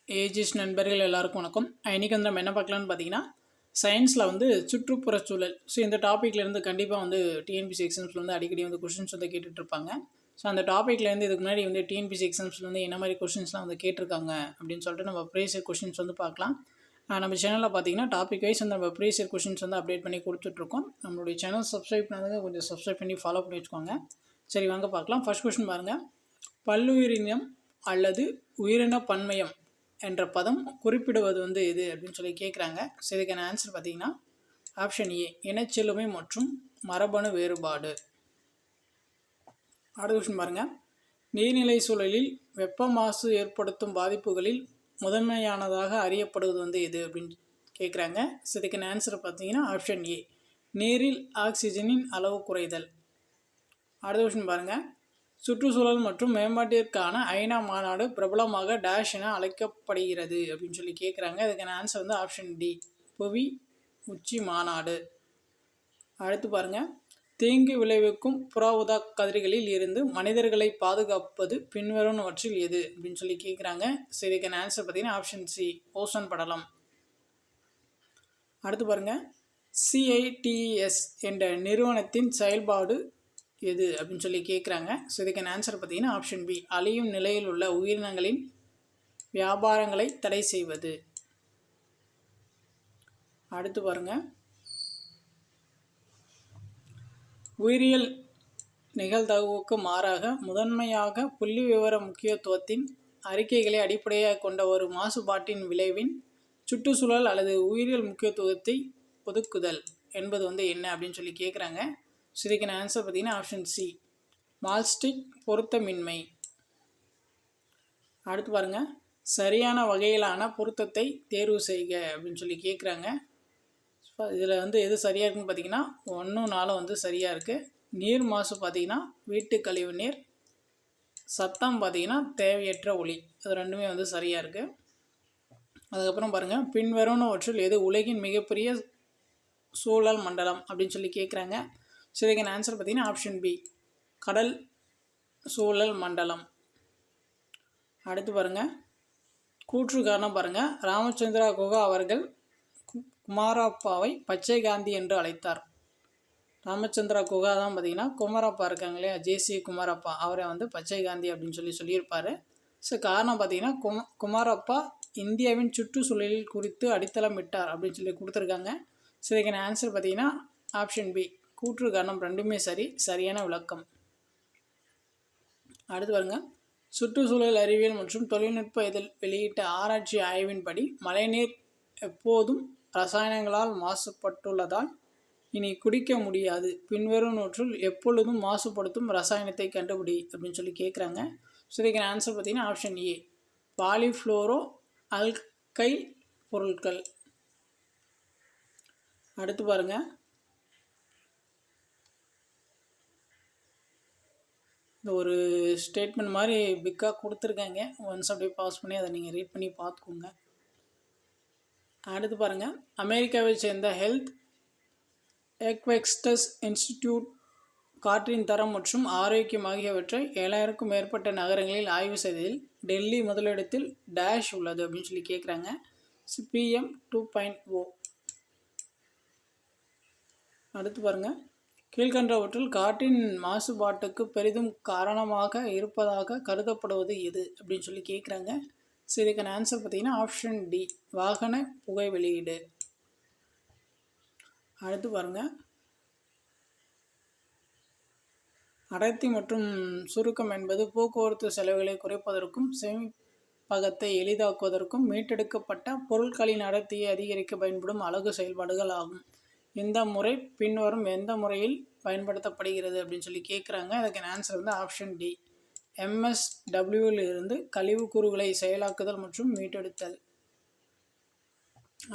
Age is நண்பர்கள் எல்லாருக்கும் வணக்கம். இன்றைக்கி வந்து நம்ம என்ன பார்க்கலான்னு பார்த்தீங்கன்னா, சயின்ஸில் வந்து சுற்றுப்புறச்சூழல். ஸோ இந்த டாப்பிக்லேருந்து கண்டிப்பாக வந்து டிஎன்பிசி எக்ஸாம்ஸில் வந்து அடிக்கடி வந்து கொஷின்ஸ் வந்து கேட்டுட்ருப்பாங்க. ஸோ அந்த டாப்பிக்லேருந்து இதுக்கு முன்னாடி வந்து டிஎன்பிசி எக்ஸாம்ஸில் வந்து என்ன மாதிரி கொஷின்ஸ்லாம் வந்து கேட்டிருக்காங்க அப்படின்னு சொல்லிட்டு நம்ம ப்ரீவியஸ் கொஷின்ஸ் வந்து பார்க்கலாம். நம்ம சேனலில் பார்த்தீங்கன்னா டாபிக் வைஸ் வந்து நம்ம ப்ரீவியஸ் கொஷின்ஸ் வந்து அப்டேட் பண்ணி கொடுத்துட்ருக்கோம். நம்மளுடைய சேனல் சப்ஸ்கிரைப் பண்ணாதவங்க கொஞ்சம் சப்ஸ்கிரைப் பண்ணி ஃபாலோ பண்ணி வச்சுக்கோங்க. சரி வாங்க பார்க்கலாம். ஃபர்ஸ்ட் கொஷின் பாருங்கள். பல்லுயிரினம் அல்லது உயிரின பன்மயம் என்ற பதம் குறிப்பிடுவது வந்து எது அப்படின்னு சொல்லி கேட்குறாங்க. ஸோ இதுக்கான ஆன்சர் பார்த்தீங்கன்னா ஆப்ஷன் ஏ, இனச்செழுமை மற்றும் மரபணு வேறுபாடு. அடுத்த கொஸ்டின் பாருங்கள். நீர்நிலை சூழலில் வெப்ப மாசு ஏற்படுத்தும் பாதிப்புகளில் முதன்மையானதாக அறியப்படுவது வந்து எது அப்படின்னு கேட்குறாங்க. ஸோ இதுக்கான ஆன்சர் பார்த்தீங்கன்னா ஆப்ஷன் ஏ, நீரில் ஆக்சிஜனின் அளவு குறைதல். அடுத்த கொஸ்டின் பாருங்கள். சுற்றுச்சூழல் மற்றும் மேம்பாட்டிற்கான ஐநா மாநாடு பிரபலமாக டேஷ் என அழைக்கப்படுகிறது அப்படின்னு சொல்லி கேட்குறாங்க. இதுக்கான ஆன்சர் வந்து ஆப்ஷன் டி, புவி உச்சி மாநாடு. அடுத்து பாருங்கள். தீங்கு விளைவிக்கும் புற ஊதா கதிர்களில் இருந்து மனிதர்களை பாதுகாப்பது பின்வருவனவற்றில் எது அப்படின்னு சொல்லி கேட்குறாங்க. ஸோ இதுக்கான ஆன்சர் பார்த்தீங்கன்னா ஆப்ஷன் சி, ஓசோன் படலம். அடுத்து பாருங்கள். CITES என்ற நிறுவனத்தின் செயல்பாடு எது அப்படின்னு சொல்லி கேட்குறாங்க. ஸோ இதுக்கான ஆன்சர் பார்த்தீங்கன்னா ஆப்ஷன் பி, அழியும் நிலையில் உள்ள உயிரினங்களின் வியாபாரங்களை தடை செய்வது. அடுத்து பாருங்கள். உயிரியல் நிகழ்தகவுக்கு மாறாக முதன்மையாக புள்ளி விவர முக்கியத்துவத்தின் அறிக்கைகளை அடிப்படையாக கொண்ட ஒரு மாசுபாட்டின் விளைவின் சுற்றுச்சூழல் அல்லது உயிரியல் முக்கியத்துவத்தை ஒதுக்குதல் என்பது வந்து என்ன அப்படின்னு சொல்லி கேட்குறாங்க. ஸோ இதுக்கான ஆன்சர் பார்த்தீங்கன்னா ஆப்ஷன் சி, மால்ஸ்டிக் பொருத்தமின்மை. அடுத்து பாருங்கள். சரியான வகையிலான பொருத்தத்தை தேர்வு செய்க அப்படின்னு சொல்லி கேட்குறாங்க. இதில் வந்து எது சரியாக இருக்குன்னு பார்த்தீங்கன்னா 1, 4 வந்து சரியாக இருக்குது. நீர் மாசு பார்த்தீங்கன்னா வீட்டு கழிவு நீர், சத்தம் பார்த்தீங்கன்னா தேவையற்ற ஒளி, அது ரெண்டுமே வந்து சரியாக இருக்குது. அதுக்கப்புறம் பாருங்கள். பின்வருவனவற்றில் எது உலகின் மிகப்பெரிய சூழல் மண்டலம் அப்படின்னு சொல்லி கேட்குறாங்க. ஸோ இதுக்கான ஆன்சர் பார்த்தீங்கன்னா ஆப்ஷன் பி, கடல் சூழல் மண்டலம். அடுத்து பாருங்கள். கூற்று காரணம் பாருங்கள். ராமச்சந்திரா குஹா அவர்கள் குமாரப்பாவை பச்சை காந்தி என்று அழைத்தார். ராமச்சந்திரா குஹா தான் பார்த்தீங்கன்னா குமாரப்பா இருக்காங்க இல்லையா, JC குமாரப்பா, அவரை வந்து பச்சை காந்தி அப்படின்னு சொல்லியிருப்பார். ஸோ காரணம் பார்த்தீங்கன்னா குமாரப்பா இந்தியாவின் சுற்றுச்சூழலில் குறித்து அடித்தளமிட்டார் அப்படின்னு சொல்லி கொடுத்துருக்காங்க. ஸோ இதுக்கான ஆன்சர் பார்த்தீங்கன்னா ஆப்ஷன் பி, கூற்று காரணம் ரெண்டுமே சரியான விளக்கம். அடுத்து பாருங்க. சுற்றுச்சூழல் அறிவியல் மற்றும் தொழில்நுட்ப இதில் வெளியிட்ட ஆராய்ச்சி ஆய்வின்படி மழைநீர் எப்போதும் ரசாயனங்களால் மாசுபட்டுள்ளதால் இனி குடிக்க முடியாது. பின்வரும் நூற்றில் எப்பொழுதும் மாசுபடுத்தும் ரசாயனத்தை கண்டுபிடி அப்படின்னு சொல்லி கேட்குறாங்க. ஸோ இதுக்கான ஆன்சர் பார்த்தீங்கன்னா ஆப்ஷன் ஏ, பாலிஃப்ளோரோ அல்கைல் பொருட்கள். அடுத்து பாருங்கள். இந்த ஒரு ஸ்டேட்மெண்ட் மாதிரி பிக்காக கொடுத்துருக்காங்க. ஒன்ஸ் அப்படியே பாஸ் பண்ணி அதை நீங்கள் ரீட் பண்ணி பார்த்துக்கோங்க. அடுத்து பாருங்கள். அமெரிக்காவை சேர்ந்த ஹெல்த் எக்வெக்ஸ்டஸ் இன்ஸ்டிடியூட் காற்றின் தரம் மற்றும் ஆரோக்கியம் ஆகியவற்றை 7000க்கும் மேற்பட்ட நகரங்களில் ஆய்வு செய்ததில் டெல்லி முதலிடத்தில் டேஷ் உள்ளது அப்படின்னு சொல்லி கேட்குறாங்க. PM 2.0. அடுத்து பாருங்கள். கீழ்கண்டவற்றில் காற்றின் மாசுபாட்டுக்கு பெரிதும் காரணமாக இருப்பதாக கருதப்படுவது எது அப்படின்னு சொல்லி கேட்குறாங்க. ஸோ இதுக்கான ஆன்சர் பார்த்தீங்கன்னா ஆப்ஷன் டி, வாகன புகை வெளியீடு. அடுத்து பாருங்கள். அடர்த்தி மற்றும் சுருக்கம் என்பது போக்குவரத்து செலவுகளை குறைப்பதற்கும் சேமிப்பகத்தை எளிதாக்குவதற்கும் மீட்டெடுக்கப்பட்ட பொருட்களின் அடர்த்தியை அதிகரிக்க பயன்படும் அலகு செயல்பாடுகள் ஆகும். இந்த முறை பின்வரும் எந்த முறையில் பயன்படுத்தப்படுகிறது அப்படின்னு சொல்லி கேட்குறாங்க. அதுக்கான ஆன்சர் வந்து ஆப்ஷன் டி, MSWலிருந்து கழிவு கூறுகளை செயலாக்குதல் மற்றும் மீட்டெடுத்தல்.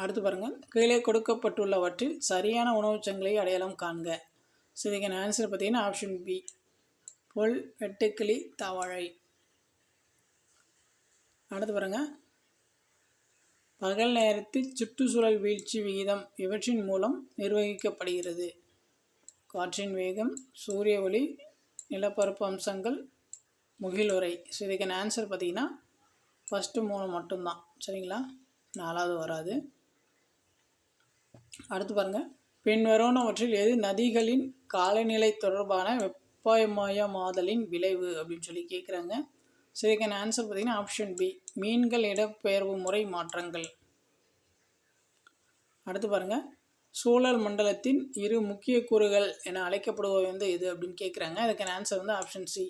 அடுத்து பாருங்கள். கீழே கொடுக்கப்பட்டுள்ளவற்றில் சரியான உணவுச்சங்கிலியை அடையாளம் காண்க. ஸோ இதுக்கான ஆன்சர் பார்த்தீங்கன்னா ஆப்ஷன் பி, புல், வெட்டுக்கிளி, தவளை. அடுத்து பாருங்கள். பகல் நேரத்தில் சுற்றுச்சூழல் வீழ்ச்சி விகிதம் இவற்றின் மூலம் நிர்வகிக்கப்படுகிறது. காற்றின் வேகம், சூரிய ஒளி, நிலப்பரப்பு அம்சங்கள், முகிலுரை. ஸோ இதுக்கான ஆன்சர் பார்த்தீங்கன்னா ஃபஸ்ட்டு 3 மட்டும்தான். சரிங்களா, 4வது வராது. அடுத்து பாருங்கள், பின்வருவனவற்றில் எது நதிகளின் காலநிலை தொடர்பான வெப்பமயமாதலின் விளைவு அப்படின்னு சொல்லி கேட்குறாங்க. ஸோ இதுக்கான ஆன்சர் பார்த்திங்கன்னா ஆப்ஷன் பி, மீன்கள் இடப்பெயர்வு முறை மாற்றங்கள். அடுத்து பாருங்கள், சூழல் மண்டலத்தின் 2 முக்கிய கூறுகள் என அழைக்கப்படுவது வந்து எது அப்படின்னு கேட்குறாங்க. அதுக்கான ஆன்சர் வந்து ஆப்ஷன் சி,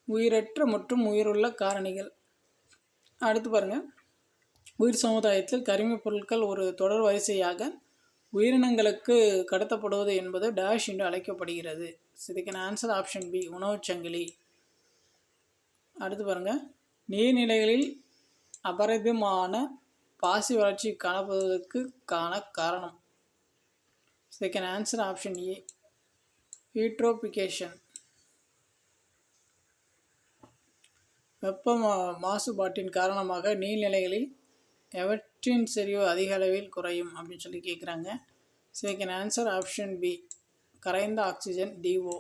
உயிரற்ற மற்றும் உயிருள்ள காரணிகள். அடுத்து பாருங்கள், உயிர் சமுதாயத்தில் கரிமப் பொருட்கள் ஒரு தொடர் வரிசையாக உயிரினங்களுக்கு கடத்தப்படுவது என்பது டேஷ் என்று அழைக்கப்படுகிறது. இதுக்கான ஆன்சர் ஆப்ஷன் பி, உணவுச்சங்கிலி. அடுத்து பாருங்கள், நீர்நிலைகளில் அபரிதமான பாசி வளர்ச்சி காணப்படுவதற்கான காரணம். இதுக்கான ஆன்சர் ஆப்ஷன் ஏ, யூட்ரோபிகேஷன். வெப்ப மாசுபாட்டின் காரணமாக நீர்நிலைகளில் எவற்றின் செறிவு அதிக அளவில் குறையும் அப்படின்னு சொல்லி கேட்குறாங்க. இதுக்கான ஆன்சர் ஆப்ஷன் பி, கரைந்த ஆக்சிஜன் DO.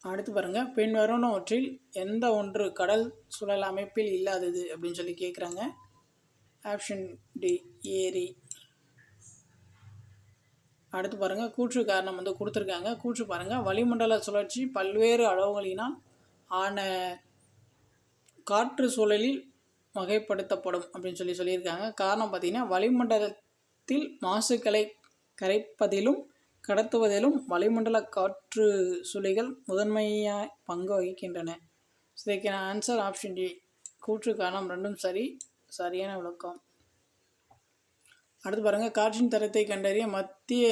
அடுத்து பாருங்கள், பின்வருவனவற்றில் எந்த ஒன்று கடல் சூழல் அமைப்பில் இல்லாதது அப்படின்னு சொல்லி கேட்குறாங்க. ஆப்ஷன் டி, ஏரி. அடுத்து பாருங்கள், கூற்று காரணம் வந்து கொடுத்துருக்காங்க. கூற்று பாருங்கள், வளிமண்டல சுழற்சி பல்வேறு அளவுகளினால் ஆன காற்று சூழலில் வகைப்படுத்தப்படும் அப்படின்னு சொல்லியிருக்காங்க. காரணம் பார்த்திங்கன்னா, வளிமண்டலத்தில் மாசுக்களை கரைப்பதிலும் கடத்துவதிலும் வளிமண்டல காற்று சுழிகள் முதன்மையாக பங்கு வகிக்கின்றன. இதுக்கான ஆன்சர் ஆப்ஷன் டி, கூற்று காரணம் ரெண்டும் சரியான விளக்கம். அடுத்து பாருங்கள், காற்றின் தரத்தை கண்டறிய மத்திய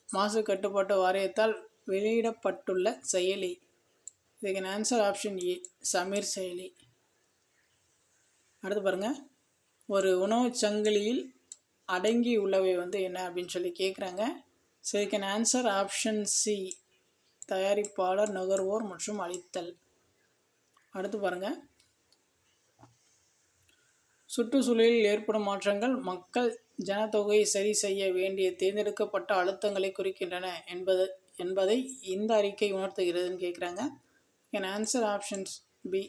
மாசு கட்டுப்பாட்டு வாரியத்தால் வெளியிடப்பட்டுள்ள செயலி. இதுக்கான ஆன்சர் ஆப்ஷன் ஏ, சமீர் செயலி. அடுத்து பாருங்கள், ஒரு உணவு சங்கிலியில் அடங்கி உள்ளவை வந்து என்ன அப்படின்னு சொல்லி கேட்குறாங்க. இதுக்கான ஆன்சர் ஆப்ஷன் சி, தயாரிப்பாளர், நுகர்வோர் மற்றும் அளித்தல். அடுத்து பாருங்கள், சுற்றுச்சூழலில் ஏற்படும் மாற்றங்கள் மக்கள் ஜனத்தொகையை சரி செய்ய வேண்டிய தேர்ந்தெடுக்கப்பட்ட அழுத்தங்களை குறிக்கின்றன என்பதை இந்த அறிக்கை உணர்த்துகிறதுன்னு கேட்குறாங்க. என் ஆன்சர் ஆப்ஷன்ஸ் பி,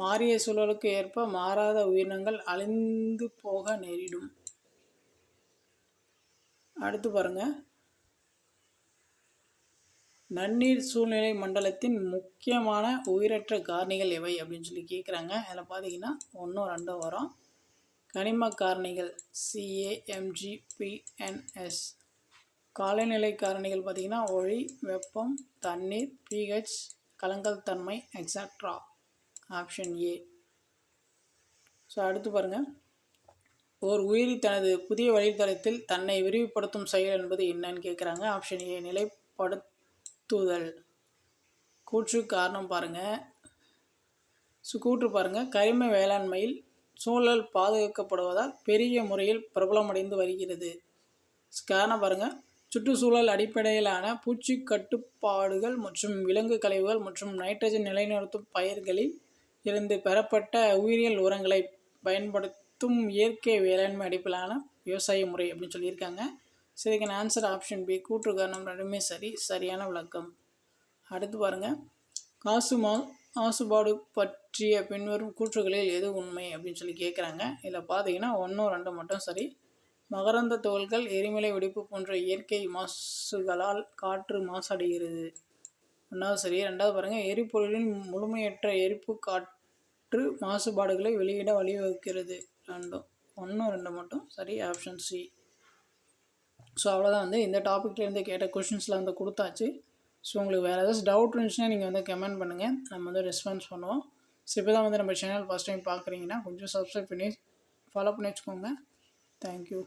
மாறிய சூழலுக்கு ஏற்ப மாறாத உயிரினங்கள் அழிந்து போக நேரிடும். அடுத்து பாருங்கள், நன்னீர் சூழ்நிலை மண்டலத்தின் முக்கியமான உயிரற்ற காரணிகள் எவை அப்படின்னு சொல்லி கேட்குறாங்க. அதில் பார்த்தீங்கன்னா 1, 2 வரும். கனிம காரணிகள் CAMGPNS. காலநிலை காரணிகள் பார்த்திங்கன்னா ஒளி, வெப்பம், தண்ணீர், pH, கலங்கல் தன்மை, எக்ஸட்ரா. Option A. ஸோ அடுத்து பாருங்கள், ஓர் உயிரி தனது புதிய வழித்தடத்தில் தன்னை விரிவுபடுத்தும் செயல் என்பது என்னன்னு கேட்குறாங்க. ஆப்ஷன் ஏ, நிலைப்படுத்துதல். கூற்று காரணம் பாருங்கள். கூற்று பாருங்கள், கரிம வேளாண்மையில் சூழல் பாதுகாக்கப்படுவதால் பெரிய முறையில் பிரபலமடைந்து வருகிறது. காரணம் பாருங்கள், சுற்றுச்சூழல் அடிப்படையிலான பூச்சி கட்டுப்பாடுகள் மற்றும் விலங்கு கழிவுகள் மற்றும் நைட்ரஜன் நிலைநிறுத்தும் பயிர்களில் இருந்து பெறப்பட்ட உயிரியல் உரங்களை பயன்படுத்தும் இயற்கை வேளாண்மை அடிப்படையிலான விவசாய முறை அப்படின்னு சொல்லியிருக்காங்க. இதுக்கான ஆன்சர் ஆப்ஷன் பி, கூற்று காரணம் ரெண்டுமே சரியான விளக்கம். அடுத்து பாருங்கள், மாசுபாடு பற்றிய பின்வரும் கூற்றுகளில் எது உண்மை அப்படின்னு சொல்லி கேட்குறாங்க. இதில் பார்த்தீங்கன்னா 1, 2 மட்டும் சரி. மகரந்த துகள்கள், எரிமலை வெடிப்பு போன்ற இயற்கை மாசுகளால் காற்று மாசடைகிறது, 1வது சரி. 2வது பாருங்கள், எரிபொருளின் முழுமையற்ற எரிப்பு காற்று மாசுபாடுகளை வெளியிட வழிவகுக்கிறது, 1, 2 மட்டும் சரி. Option C. ஸோ அவ்வளோதான் வந்து இந்த டாப்பிக்லேருந்து கேட்ட கொஷின்ஸில் வந்து கொடுத்தாச்சு. ஸோ உங்களுக்கு வேறு ஏதாச்சும் டவுட் இருந்துச்சுன்னா நீங்கள் வந்து கமெண்ட் பண்ணுங்கள், நம்ம வந்து ரெஸ்பான்ஸ் பண்ணுவோம். ஸோ இப்போ தான் வந்து நம்ம சேனல் ஃபஸ்ட் டைம் பார்க்குறீங்கன்னா கொஞ்சம் சப்ஸ்கிரைப் பண்ணி ஃபாலோ பண்ணி வச்சுக்கோங்க. தேங்க்யூ.